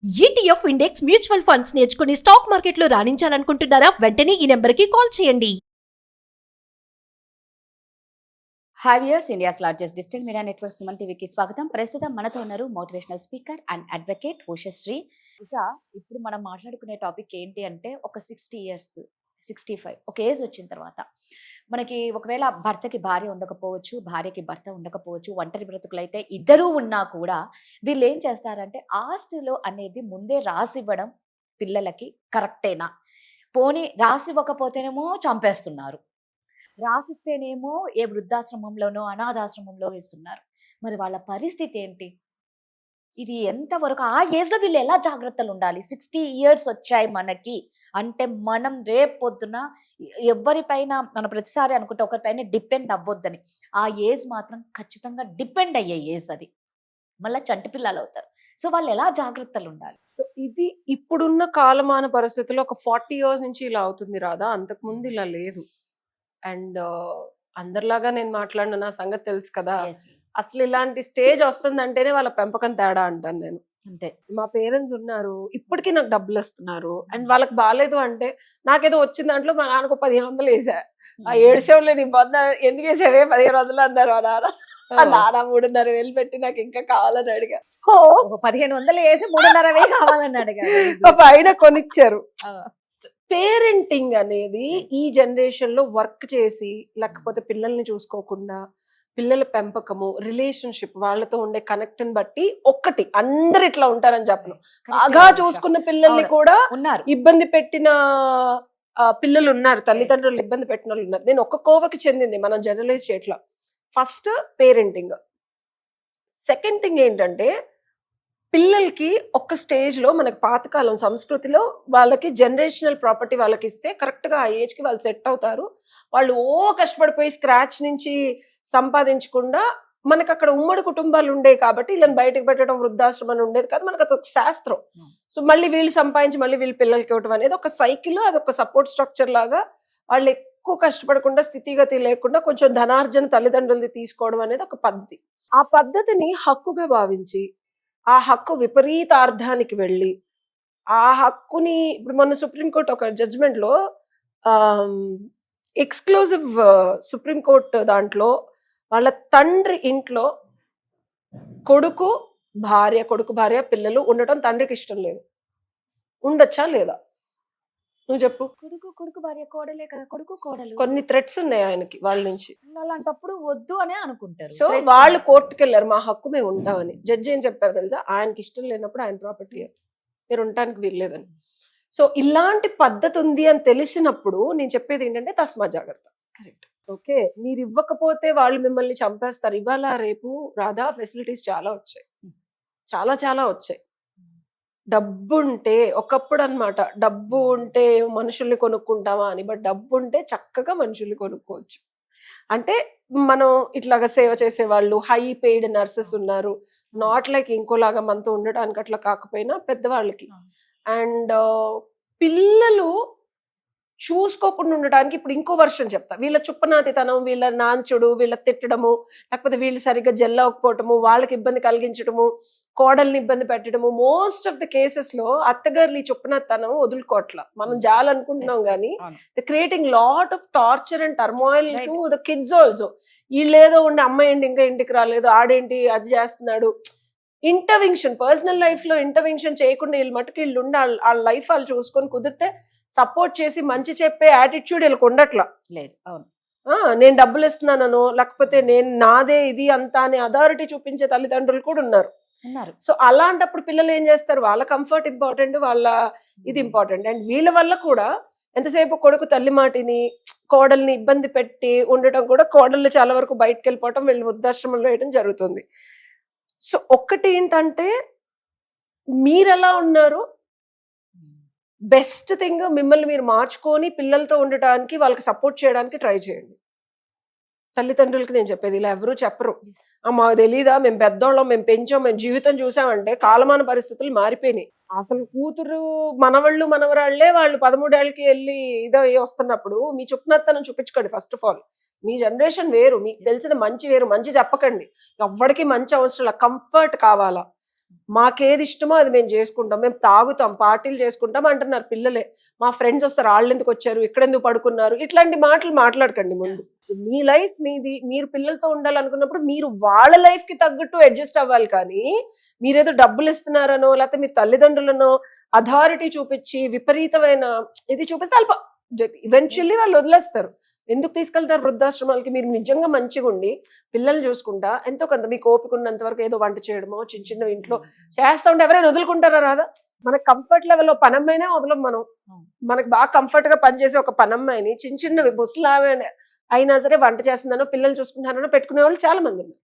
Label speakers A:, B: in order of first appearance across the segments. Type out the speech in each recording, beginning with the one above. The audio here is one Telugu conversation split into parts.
A: ఈటీఎఫ్ ఇండెక్స్ మ్యూచువల్ ఫండ్స్ నేర్చుకుని స్టాక్ మార్కెట్లో రాణించాలనుకుంటున్నారా? వెంటనే ఈ నెంబర్కి కాల్ చేయండి.
B: Hi viewers, India's largest digital media network Suman టీవీకి స్వాగతం. ప్రస్తుతం మనతో ఉన్నారు motivational speaker and advocate Ushasri. ఇక ఇప్పుడు మనం మాట్లాడుకునే టాపిక్ ఏంటి అంటే, ఒక 60 years 65 ఒక ఏజ్ వచ్చిన తర్వాత మనకి ఒకవేళ భర్తకి భార్య ఉండకపోవచ్చు, భార్యకి భర్త ఉండకపోవచ్చు, ఒంటరి బ్రతుకులైతే ఇద్దరూ ఉన్నా కూడా వీళ్ళు ఏం చేస్తారంటే, ఆస్తిలో అనేది ముందే రాసివ్వడం పిల్లలకి కరెక్టేనా? పోనీ రాసివ్వకపోతేనేమో చంపేస్తున్నారు, రాసిస్తేనేమో ఏ వృద్ధాశ్రమంలోనో అనాథాశ్రమంలో వేస్తున్నారు. మరి వాళ్ళ పరిస్థితి ఏంటి? ఇది ఎంతవరకు ఆ ఏజ్లో వీళ్ళు ఎలా జాగ్రత్తలు ఉండాలి? 60 years వచ్చాయి మనకి అంటే, మనం రేపు పొద్దున ఎవరిపైన మనం ప్రతిసారి అనుకుంటే ఒకరిపైన డిపెండ్ అవ్వద్దని. ఆ ఏజ్ మాత్రం ఖచ్చితంగా డిపెండ్ అయ్యే ఏజ్ అది. మళ్ళీ చంటి పిల్లలు అవుతారు. సో వాళ్ళు ఎలా జాగ్రత్తలు ఉండాలి?
C: సో ఇది ఇప్పుడున్న కాలమాన పరిస్థితుల్లో ఒక 40 years నుంచి ఇలా అవుతుంది రాదా, అంతకుముందు ఇలా లేదు. అండ్ అందరిలాగా నేను మాట్లాడిన నా సంగతి తెలుసు కదా.
B: Yes.
C: అసలు ఇలాంటి స్టేజ్ వస్తుందంటేనే వాళ్ళ పెంపకం తేడా అంటాను నేను.
B: అంతే.
C: మా పేరెంట్స్ ఉన్నారు, ఇప్పటికీ నాకు డబ్బులు ఇస్తున్నారు. అండ్ వాళ్ళకి బాగాలేదు అంటే, నాకేదో వచ్చిన దాంట్లో మా నాన్నకు 1500 వేసా. ఆ 7 సేవలు నీ బంద ఎందుకు వేసావే 1500 అన్నారు మా నాన్న. ఆ నాన్న 3,500 పెట్టి నాకు ఇంకా కావాలని అడిగా.
B: 1500 వేసి 3,500 కావాలని అడిగారు.
C: పైన కొనిచ్చారు. పేరెంటింగ్ అనేది ఈ జనరేషన్ లో వర్క్ చేసి, లేకపోతే పిల్లల్ని చూసుకోకుండా, పిల్లల పెంపకము, రిలేషన్షిప్, వాళ్ళతో ఉండే కనెక్ట్ ని బట్టి ఒక్కటి అందరు ఇట్లా ఉంటారని చెప్పను. బాగా చూసుకున్న పిల్లల్ని కూడా
B: ఉన్నారు,
C: ఇబ్బంది పెట్టిన పిల్లలు ఉన్నారు, తల్లిదండ్రులు ఇబ్బంది పెట్టిన వాళ్ళు ఉన్నారు. నేను ఒక్క కోవకి చెందింది, మనం జనరలైజ్ చేయట్లా. First parenting. సెకండ్ థింగ్ ఏంటంటే, పిల్లలకి ఒక స్టేజ్ లో మనకి పాతకాలం సంస్కృతిలో వాళ్ళకి జనరేషనల్ ప్రాపర్టీ వాళ్ళకి ఇస్తే కరెక్ట్ గా ఆ ఏజ్ కి వాళ్ళు సెట్ అవుతారు. వాళ్ళు కష్టపడిపోయి స్క్రాచ్ నుంచి సంపాదించకుండా, మనకు అక్కడ ఉమ్మడి కుటుంబాలు ఉండేవి కాబట్టి వీళ్ళని బయటకు పెట్టడం, వృద్ధాశ్రమం ఉండేది కాదు. మనకు అదొక శాస్త్రం. సో మళ్ళీ వీళ్ళు సంపాదించి మళ్ళీ వీళ్ళు పిల్లలకి ఇవ్వడం అనేది ఒక సైకిల్, అదొక సపోర్ట్ స్ట్రక్చర్ లాగా. వాళ్ళు ఎక్కువ కష్టపడకుండా, స్థితిగతి లేకుండా కొంచెం ధనార్జన తల్లిదండ్రులది తీసుకోవడం అనేది ఒక పద్ధతి. ఆ పద్ధతిని హక్కుగా భావించి, ఆ హక్కు విపరీతార్థానికి వెళ్ళి, ఆ హక్కుని ఇప్పుడు మొన్న సుప్రీంకోర్టు ఒక జడ్జ్మెంట్ లో ఎక్స్క్లూజివ్ సుప్రీంకోర్టు దాంట్లో వాళ్ళ తండ్రి ఇంట్లో కొడుకు భార్య పిల్లలు ఉండటం తండ్రికి ఇష్టం లేదు. ఉండొచ్చా లేదా? నువ్వు చెప్పు.
B: కొడుకు భార్య కోడలే కదా, కొడుకు కోడలు.
C: కొన్ని థ్రెట్స్ ఉన్నాయి ఆయనకి వాళ్ళ నుంచి.
B: అలాంటప్పుడు వద్దు అనే అనుకుంటారు.
C: సో వాళ్ళు కోర్టుకి వెళ్ళారు, మా హక్కు మేము ఉంటామని. జడ్జి ఏం చెప్పారు తెలుసా? ఆయనకి ఇష్టం లేనప్పుడు ఆయన ప్రాపర్టీ మీరు ఉండటానికి వీల్లేదని. సో ఇలాంటి పద్ధతి ఉంది అని తెలిసినప్పుడు నేను చెప్పేది ఏంటంటే, తస్మా జాగ్రత్త.
B: కరెక్ట్.
C: ఓకే, మీరు ఇవ్వకపోతే వాళ్ళు మిమ్మల్ని చంపేస్తారు. ఇవాళ రేపు రాధా ఫెసిలిటీస్ చాలా వచ్చాయి, చాలా వచ్చాయి. డబ్బు ఉంటే, ఒకప్పుడు అన్నమాట, డబ్బు ఉంటే మనుషుల్ని కొనుక్కుంటామా అని, బట్ డబ్బు ఉంటే చక్కగా మనుషుల్ని కొనుక్కోవచ్చు. అంటే మనం ఇట్లాగా సేవ చేసే వాళ్ళు, హై పెయిడ్ నర్సెస్ ఉన్నారు. నాట్ లైక్ ఇంకోలాగా మనతో ఉండడానికి అట్లా కాకపోయినా పెద్దవాళ్ళకి. అండ్ పిల్లలు చూసుకోకుండా ఉండడానికి ఇప్పుడు ఇంకో వర్షన్ చెప్తా. వీళ్ళ చుప్పనాతితనం, వీళ్ళ నాంచుడు, వీళ్ళ తిట్టడము, లేకపోతే వీళ్ళు సరిగ్గా జల్లవకపోవటము, వాళ్ళకి ఇబ్బంది కలిగించడము, కోడల్ని ఇబ్బంది పెట్టడము. మోస్ట్ ఆఫ్ ద కేసెస్ లో అత్తగారులు ఈ చుప్పనాతితనం వదులుకోవట్లా. మనం జాలనుకుంటున్నాం కానీ the creating lot of torture and turmoil to the kids also. వీళ్ళేదో ఉండి అమ్మాయి ఏంటి ఇంకా ఇంటికి రాలేదు, ఆడేంటి అది చేస్తున్నాడు. ఇంటర్వెన్షన్, పర్సనల్ లైఫ్ లో ఇంటర్వెన్షన్ చేయకుండా వీళ్ళు మటుకు వీళ్ళు ఉండి వాళ్ళ లైఫ్ వాళ్ళు చూసుకొని, కుదిరితే సపోర్ట్ చేసి మంచి చెప్పే యాటిట్యూడ్ వీళ్ళకి ఉండట్లా.
B: లేదు. అవును.
C: నేను డబ్బులు ఇస్తున్నానో, లేకపోతే నేను నాదే ఇది అంతా అని అథారిటీ చూపించే తల్లిదండ్రులు కూడా ఉన్నారు. సో అలాంటప్పుడు పిల్లలు ఏం చేస్తారు? వాళ్ళ కంఫర్ట్ ఇంపార్టెంట్, వాళ్ళ ఇది ఇంపార్టెంట్. అండ్ వీళ్ళ వల్ల కూడా ఎంతసేపు కొడుకు తల్లి మాటిని, కోడల్ని ఇబ్బంది పెట్టి ఉండటం కూడా, కోడళ్ళు చాలా వరకు బయటకు వెళ్ళిపోవటం, వీళ్ళు వృద్ధాశ్రమంలో వేయడం జరుగుతుంది. సో ఒక్కటి ఏంటంటే, మీరు ఎలా ఉన్నారు, బెస్ట్ థింగ్ మిమ్మల్ని మీరు మార్చుకొని పిల్లలతో ఉండటానికి, వాళ్ళకి సపోర్ట్ చేయడానికి ట్రై చేయండి. తల్లిదండ్రులకి నేను చెప్పేది, ఇలా ఎవరు చెప్పరు. మాకు తెలీదా, మేము పెద్దోళ్ళం, మేము పెంచాం, మేము జీవితం చూసామంటే. కాలమాన పరిస్థితులు మారిపోయినాయి. అసలు కూతురు మనవాళ్ళు మనవరాళ్లే వాళ్ళు 13 ఏళ్ళకి వెళ్ళి ఇదో వస్తున్నప్పుడు మీ చుట్టనత్తనం చూపించుకోండి. ఫస్ట్ ఆఫ్ ఆల్ మీ జనరేషన్ వేరు, మీకు తెలిసిన మంచి వేరు. మంచి చెప్పకండి, ఎవ్వడికి మంచి అవసరం, కంఫర్ట్ కావాలా. మాకేది ఇష్టమో అది మేము చేసుకుంటాం, మేము తాగుతాం, పార్టీలు చేసుకుంటాం అంటున్నారు పిల్లలే. మా ఫ్రెండ్స్ వస్తారు, వాళ్ళు ఎందుకు వచ్చారు, ఇక్కడ ఎందుకు పడుకున్నారు, ఇట్లాంటి మాటలు మాట్లాడకండి ముందు. మీ లైఫ్ మీది, మీరు పిల్లలతో ఉండాలనుకున్నప్పుడు మీరు వాళ్ళ లైఫ్ కి తగ్గట్టు అడ్జస్ట్ అవ్వాలి. కానీ మీరేదో డబ్బులు ఇస్తున్నారనో లేకపోతే మీ తల్లిదండ్రులనో అథారిటీ చూపించి విపరీతమైన ఇది చూపిస్తే ఈవెన్చువల్లీ వాళ్ళు వదిలేస్తారు. ఎందుకు తీసుకెళ్తారు వృద్ధాశ్రమాలకి? మీరు నిజంగా మంచిగా ఉండి పిల్లల్ని చూసుకుంటా ఎంతో కొంత మీకు ఓపిక ఉన్నంత వరకు ఏదో వంట చేయడమో చిన్న చిన్న ఇంట్లో చేస్తా ఉంటే ఎవరైనా వదులుకుంటారా? రాదా? మన కంఫర్ట్ లెవెల్లో పనమ్మైనా వదలం మనం. మనకు బాగా కంఫర్ట్ గా పనిచేసే ఒక పనమ్మాయిని చిన్న చిన్నవి ముసలామె అయినా సరే వంట చేస్తుందనో పిల్లలు చూసుకుంటానో పెట్టుకునే వాళ్ళు చాలా మంది ఉన్నారు.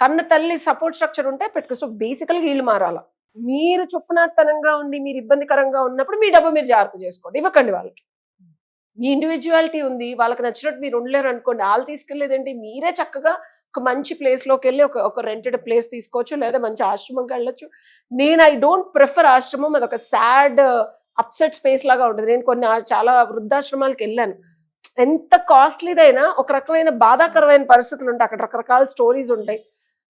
C: కన్న తల్లి సపోర్ట్ స్ట్రక్చర్ ఉంటే పెట్టుకో. సో బేసికల్గా వీళ్ళు మారాలా. మీరు చొప్పునాతనంగా ఉండి మీరు ఇబ్బందికరంగా ఉన్నప్పుడు మీ డబ్బు మీరు జాగ్రత్త చేసుకోండి, ఇవ్వకండి వాళ్ళకి. మీ ఇండివిజువాలిటీ ఉంది, వాళ్ళకి నచ్చినట్టు మీరు ఉండలేరు అనుకోండి, వాళ్ళు తీసుకెళ్లేదండి. మీరే చక్కగా ఒక మంచి ప్లేస్ లోకి వెళ్ళి ఒక రెంటెడ్ ప్లేస్ తీసుకోవచ్చు, లేదా మంచి ఆశ్రమంకి వెళ్ళొచ్చు. నేను ఐ డోంట్ ప్రిఫర్ ఆశ్రమం, అది ఒక సాడ్ అప్సెట్ స్పేస్ లాగా ఉంటుంది. నేను కొన్ని చాలా వృద్ధాశ్రమాలకు వెళ్ళాను. ఎంత కాస్ట్లీదైనా ఒక రకమైన బాధాకరమైన పరిస్థితులు ఉంటాయి, అక్కడ రకరకాల స్టోరీస్ ఉంటాయి.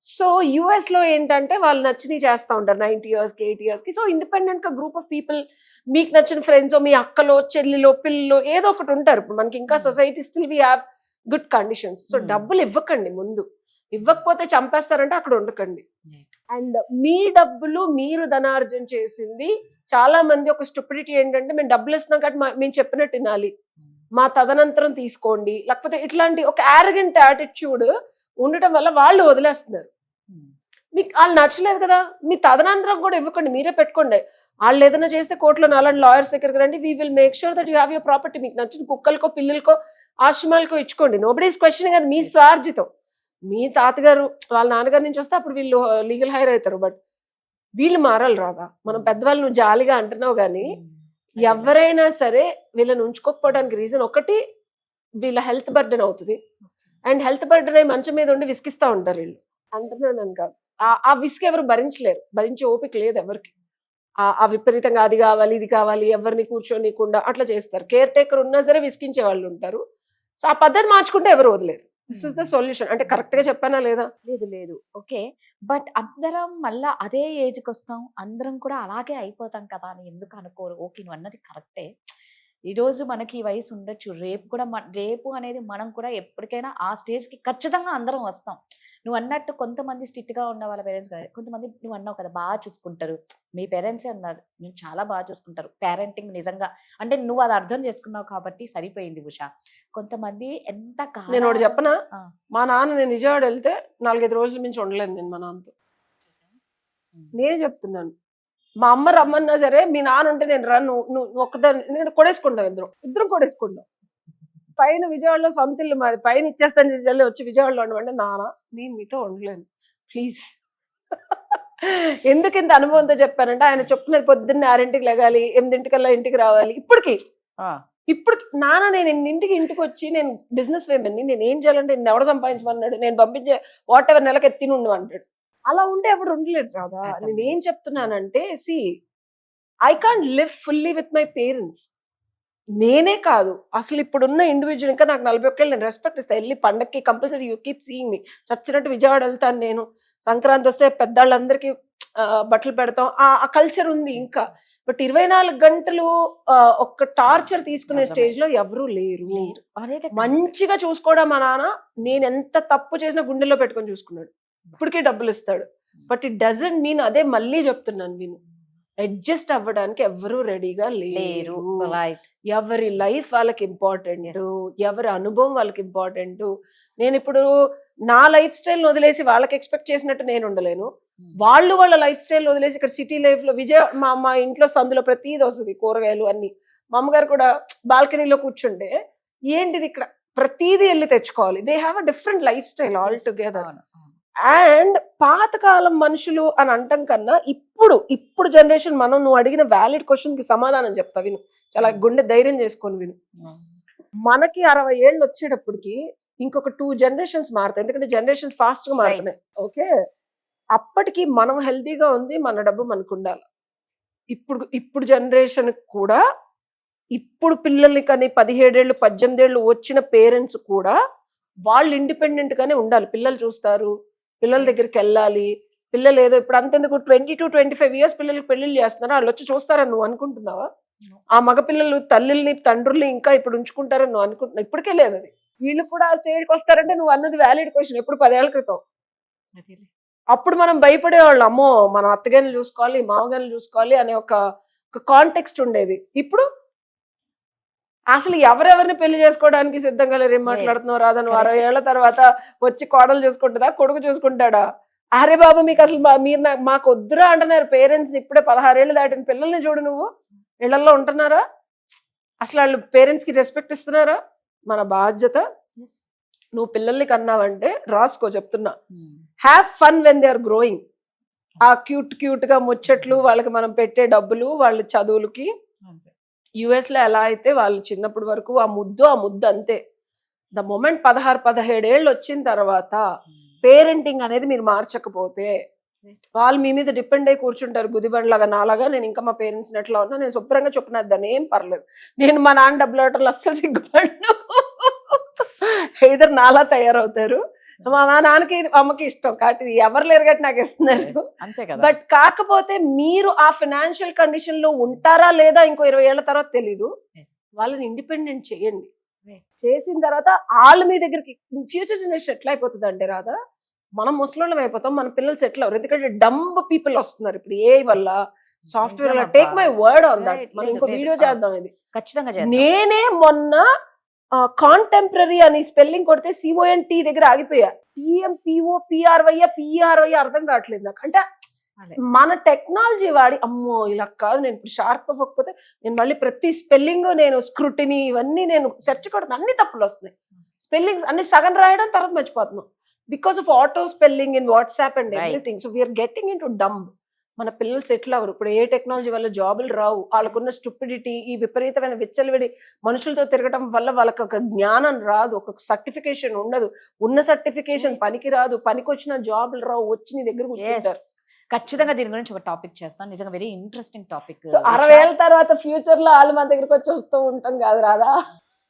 C: సో యుఎస్ లో ఏంటంటే వాళ్ళు నచ్చినవి చేస్తూ ఉంటారు 90 years కి 80 years కి. సో ఇండిపెండెంట్ గా గ్రూప్ ఆఫ్ పీపుల్, మీకు నచ్చిన ఫ్రెండ్స్, మీ అక్కలో చెల్లిలో పిల్లలో ఏదో ఒకటి ఉంటారు. ఇప్పుడు మనకి ఇంకా society still we have good conditions. So డబ్బులు ఇవ్వకండి ముందు. ఇవ్వకపోతే చంపేస్తారంటే అక్కడ ఉండకండి. అండ్ మీ డబ్బులు మీరు ధనార్జన చేసింది. చాలా మంది ఒక స్టూపిడిటీ ఏంటంటే మేము డబ్బులు ఇస్తున్నాం కాబట్టి మేము చెప్పినట్టు వినాలి, మా తదనంతరం తీసుకోండి, లేకపోతే ఇట్లాంటి ఒక యారగెంట్ యాటిట్యూడ్ ఉండటం వల్ల వాళ్ళు వదిలేస్తున్నారు. మీకు వాళ్ళు నచ్చలేదు కదా, మీ తదనంతరం కూడా ఇవ్వకండి, మీరే పెట్టుకోండి. వాళ్ళు ఏదైనా చేస్తే కోర్టులో అలాంటి లాయర్స్ దగ్గరికి రండి, we will make sure that you have your property. మీకు నచ్చిన కుక్కలకో పిల్లలకో ఆశ్రమాలకో ఇచ్చుకోండి. నోబడీ ఈస్ క్వశ్చనింగ్ అది మీ స్వార్జితం. మీ తాతగారు వాళ్ళ నాన్నగారి నుంచి వస్తే అప్పుడు వీళ్ళు లీగల్ హైర్ అవుతారు. బట్ వీళ్ళు మారాలి. రాదా మనం పెద్దవాళ్ళు నువ్వు జాలిగా అంటున్నావు కానీ ఎవరైనా సరే వీళ్ళని ఉంచుకోకపోవడానికి రీజన్ ఒకటి, వీళ్ళ హెల్త్ బర్డెన్ అవుతుంది. అండ్ హెల్త్ బర్డెన్ అయి మంచం మీద ఉండి విసిగిస్తూ ఉంటారు వీళ్ళు. అంటున్నాను కాదు, ఆ విసికి ఎవరు భరించలేరు, భరించే ఓపిక లేదు ఎవరికి. ఆ విపరీతంగా అది కావాలి ఇది కావాలి ఎవరిని కూర్చోనికుండా అట్లా చేస్తారు. కేర్ టేకర్ ఉన్నా సరే విసిగించే వాళ్ళు ఉంటారు. సో ఆ పద్ధతి మార్చుకుంటే ఎవరు వదిలేరు. This is the solution. అంటే కరెక్ట్ గా చెప్పానా లేదా?
B: లేదు ఓకే. బట్ అందరం మళ్ళా అదే ఏజ్కి వస్తాం, అందరం కూడా అలాగే అయిపోతాం కదా అని ఎందుకు అనుకోరు? ఓకే, నువ్వు అన్నది కరెక్టే. ఈ రోజు మనకి ఈ వయసు ఉండొచ్చు, రేపు కూడా రేపు అనేది మనం కూడా ఎప్పటికైనా ఆ స్టేజ్కి ఖచ్చితంగా అందరం వస్తాం. నువ్వు అన్నట్టు కొంతమంది స్ట్రిక్ట్ గా ఉన్న వాళ్ళ పేరెంట్స్ కదా, కొంతమంది నువ్వు అన్నావు కదా బాగా చూసుకుంటారు. మీ పేరెంట్సే అన్నారు నేను చాలా బాగా చూసుకుంటారు. పేరెంటింగ్ నిజంగా అంటే నువ్వు అది అర్థం చేసుకున్నావు కాబట్టి సరిపోయింది ఉషా. కొంతమంది ఎంత
C: నేను ఒకటి చెప్పనా, మా నాన్న నేను విజయవాడ వెళ్తే 4-5 రోజుల నుంచి ఉండలేను నేను మా నాన్నతో. నేనే చెప్తున్నాను, మా అమ్మ రమ్మన్నా సరే మీ నాన్న ఉంటే నేను రాను, నువ్వు ఒక్కదాన్ని, ఎందుకంటే కొడేసుకుంటాం, ఇద్దరం కొడేసుకుంటాం. పైన విజయవాడలో సొంత ఇల్లు మాది, పైన ఇచ్చేస్తాను జల్లి వచ్చి విజయవాడలో ఉండమంటే నాన్న నేను మీతో ఉండలేను ప్లీజ్. ఎందుకు ఇంత అనుభవంతో చెప్పానంటే ఆయన చెప్పుకునేది పొద్దున్న 6ంటికి లెగాలి, 8ంటికల్లా ఇంటికి రావాలి. ఇప్పుడు నాన్న నేను 8ంటికి ఇంటికి వచ్చి నేను బిజినెస్ వేమని నేను ఏం చేయాలంటే నేను ఎవడ సంపాదించమన్నాడు, నేను పంపించే వాట్ ఎవర్ నెలకి ఎత్తిని ఉండు అంటాడు. అలా ఉంటే ఎప్పుడు ఉండలేదు రాదా. నేనేం చెప్తున్నానంటే see I can't live fully with my parents. నేనే కాదు అసలు ఇప్పుడున్న ఇండివిజువల్, ఇంకా నాకు 41 ఏళ్ళు, నేను రెస్పెక్ట్ ఇస్తాను. వెళ్ళి పండక్కి compulsory you keep seeing me. చచ్చినట్టు విజయవాడ వెళ్తాను నేను. సంక్రాంతి వస్తే పెద్దవాళ్ళందరికీ బట్టలు పెడతాం, ఆ కల్చర్ ఉంది ఇంకా. బట్ 24 గంటలు ఒక టార్చర్ తీసుకునే స్టేజ్ లో ఎవరూ లేరు. మంచిగా చూసుకోవడం మా నాన్న, నేను ఎంత తప్పు చేసినా గుండెల్లో పెట్టుకొని చూసుకున్నాడు. ఇప్పటికే డబ్బులు ఇస్తాడు. బట్ ఇట్ డజంట్ మీన్, అదే మళ్ళీ చెప్తున్నాను నేను, అడ్జస్ట్ అవ్వడానికి ఎవరు రెడీగా లేరు. ఎవరి లైఫ్ వాళ్ళకి ఇంపార్టెంట్, ఎవరి అనుభవం వాళ్ళకి ఇంపార్టెంట్. నేను ఇప్పుడు నా లైఫ్ స్టైల్ వదిలేసి వాళ్ళకి ఎక్స్పెక్ట్ చేసినట్టు నేను ఉండలేను. వాళ్ళు వాళ్ళ లైఫ్ స్టైల్ వదిలేసి ఇక్కడ సిటీ లైఫ్ లో మా ఇంట్లో సందులో ప్రతిదీ వస్తుంది, కూరగాయలు అన్ని. మా అమ్మగారు కూడా బాల్కనీలో కూర్చుంటే ఏంటిది ఇక్కడ ప్రతిదీ వెళ్ళి తెచ్చుకోవాలి. They have a different life style all together. And పాతకాలం మనుషులు అని అంటాం కన్నా ఇప్పుడు జనరేషన్, మనం నువ్వు అడిగిన వ్యాలిడ్ క్వశ్చన్ కి సమాధానం చెప్తా విను, చాలా గుండె ధైర్యం చేసుకొని విను. మనకి 60 ఏళ్ళు వచ్చేటప్పటికి ఇంకొక 2 generations మారుతాయి, ఎందుకంటే జనరేషన్స్ ఫాస్ట్ గా మారుతున్నాయి. ఓకే, అప్పటికి మనం హెల్తీగా ఉంది, మన డబ్బు మనకు ఉండాలి. ఇప్పుడు జనరేషన్ కూడా, ఇప్పుడు పిల్లల్ని కానీ 17 ఏళ్ళు 18 ఏళ్ళు వచ్చిన పేరెంట్స్ కూడా వాళ్ళు ఇండిపెండెంట్ గానే ఉండాలి. పిల్లలు చూస్తారు, పిల్లల దగ్గరికి వెళ్ళాలి, పిల్లలు ఏదో ఇప్పుడు అంతెందుకు 22-25 ఇయర్స్ పిల్లలకి పెళ్లిళ్ళు చేస్తున్నారు, వాళ్ళు వచ్చి చూస్తారని నువ్వు అనుకుంటున్నావా? ఆ మగ పిల్లలు తల్లిని తండ్రుల్ని ఇంకా ఇప్పుడు ఉంచుకుంటారని నువ్వు అనుకుంటున్నావు? ఇప్పటికే లేదు అది. వీళ్ళు కూడా ఆ స్టేజ్కి వస్తారంటే నువ్వు అన్నది వ్యాలిడ్ క్వశ్చన్. ఎప్పుడు 10 ఏళ్ల క్రితం. అప్పుడు మనం భయపడేవాళ్ళు, అమ్మో మనం అత్తగారిని చూసుకోవాలి మామగారిని చూసుకోవాలి అనే ఒక కాంటెక్స్ట్ ఉండేది. ఇప్పుడు అసలు ఎవరెవరిని పెళ్లి చేసుకోవడానికి సిద్ధంగా లేరు. ఏం మాట్లాడుతున్నావు రాదా నువ్వు? 60 ఏళ్ల తర్వాత వచ్చి కోడలు చూసుకుంటుందా, కొడుకు చూసుకుంటాడా? అరే బాబు మీకు అసలు మీరు మాకు వద్దురా అంటున్నారు పేరెంట్స్. ఇప్పుడే 16 ఏళ్ళు దాటిన పిల్లల్ని చూడు, నువ్వు ఇళ్లలో ఉంటున్నారా? అసలు వాళ్ళు పేరెంట్స్ కి రెస్పెక్ట్ ఇస్తున్నారా? మన బాధ్యత. నువ్వు పిల్లల్ని కన్నావంటే రాసుకో, చెప్తున్నా, have fun when they are growing. ఆ క్యూట్ గా ముచ్చట్లు, వాళ్ళకి మనం పెట్టే డబ్బులు, వాళ్ళ చదువులకి. యుఎస్ లో ఎలా అయితే వాళ్ళు చిన్నప్పటి వరకు ఆ ముద్దు అంతే. ద మొమెంట్ 16-17 ఏళ్ళు వచ్చిన తర్వాత పేరెంటింగ్ అనేది మీరు మార్చకపోతే వాళ్ళు మీ మీద డిపెండ్ అయి కూర్చుంటారు గుదిబండ్లాగా. నాలాగా నేను ఇంకా మా పేరెంట్స్ ఎట్లా ఉన్నా నేను శుభ్రంగా చెప్పినద్దాన్ని, ఏం పర్లేదు, నేను మా నాన్న డబ్బులు అవటంలో అస్సలు సిగ్గుపడ్ను. ఇద్దరు నాలా తయారవుతారు. మా నాన్నకి అమ్మకి ఇష్టం కాబట్టి ఎవరు లేరు కాబట్టి నాకు ఇస్తున్నారు. బట్ కాకపోతే మీరు ఆ ఫైనాన్షియల్ కండిషన్ లో ఉంటారా లేదా ఇంకో 20 ఏళ్ల తర్వాత తెలీదు. వాళ్ళని ఇండిపెండెంట్ చేయండి. చేసిన తర్వాత వాళ్ళ మీ దగ్గరికి ఫ్యూచర్ జనరేషన్ ఎట్లా అయిపోతుంది అంటే రాదా, మనం ముసలోళ్ళం అయిపోతాం, మన పిల్లలు సెటిల్ అవ్వరు. ఎందుకంటే డంబ్ పీపుల్ వస్తున్నారు ఇప్పుడు ఏ వల్ల, సాఫ్ట్వేర్ వల్ల. Take my word on that. మనం ఇంకో వీడియో చేద్దాం ఇది ఖచ్చితంగా. నేనే మొన్న కాంటెంపరీ అని స్పెల్లింగ్ కొడితే CONT దగ్గర ఆగిపోయా. TMPOPRY అర్థం కావట్లేదు నాకు. అంటే మన టెక్నాలజీ వాడి అమ్మో ఇలా కాదు, నేను ఇప్పుడు షార్ప్ అవ్వకపోతే నేను మళ్ళీ ప్రతి స్పెల్లింగ్ నేను స్క్రూటినీ ఇవన్నీ నేను సెర్చ్ కొడుతున్నా, అన్ని తప్పులు వస్తున్నాయి. స్పెల్లింగ్స్ అన్ని సగం రాయడం తర్వాత మర్చిపోతున్నాం because of auto spelling in WhatsApp and everything. So we're getting in to dumb. మన పిల్లలు సెటిల్ అవ్వరు. ఇప్పుడు ఏ టెక్నాలజీ వల్ల జాబులు రావు. వాళ్ళకున్న స్టూపిడిటీ, ఈ విపరీతమైన విచ్చలవిడి మనుషులతో తిరగడం వల్ల వాళ్ళకి ఒక జ్ఞానం రాదు, ఒక సర్టిఫికేషన్ ఉండదు. ఉన్న సర్టిఫికేషన్ పనికి రాదు, పనికి వచ్చిన జాబులు రావు, వచ్చి నీ దగ్గర కూర్చుంటారు.
B: ఖచ్చితంగా దీని గురించి ఒక టాపిక్ చేస్తాను. నిజంగా వెరీ ఇంట్రెస్టింగ్ టాపిక్.
C: సో 60 ఏళ్ళ తర్వాత ఫ్యూచర్ లో వాళ్ళు మన దగ్గరకు వచ్చి వస్తూ ఉంటాం కాదు రాదా?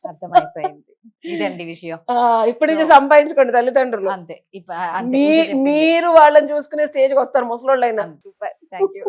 B: అర్థమైపోయింది. ఇదండి విషయం.
C: ఇప్పుడు నుంచి సంపాదించుకోండి తల్లిదండ్రులు.
B: అంతే.
C: మీరు వాళ్ళని చూసుకునే స్టేజ్కి వస్తారు ముసలోళ్ళైనా.
B: Thank you.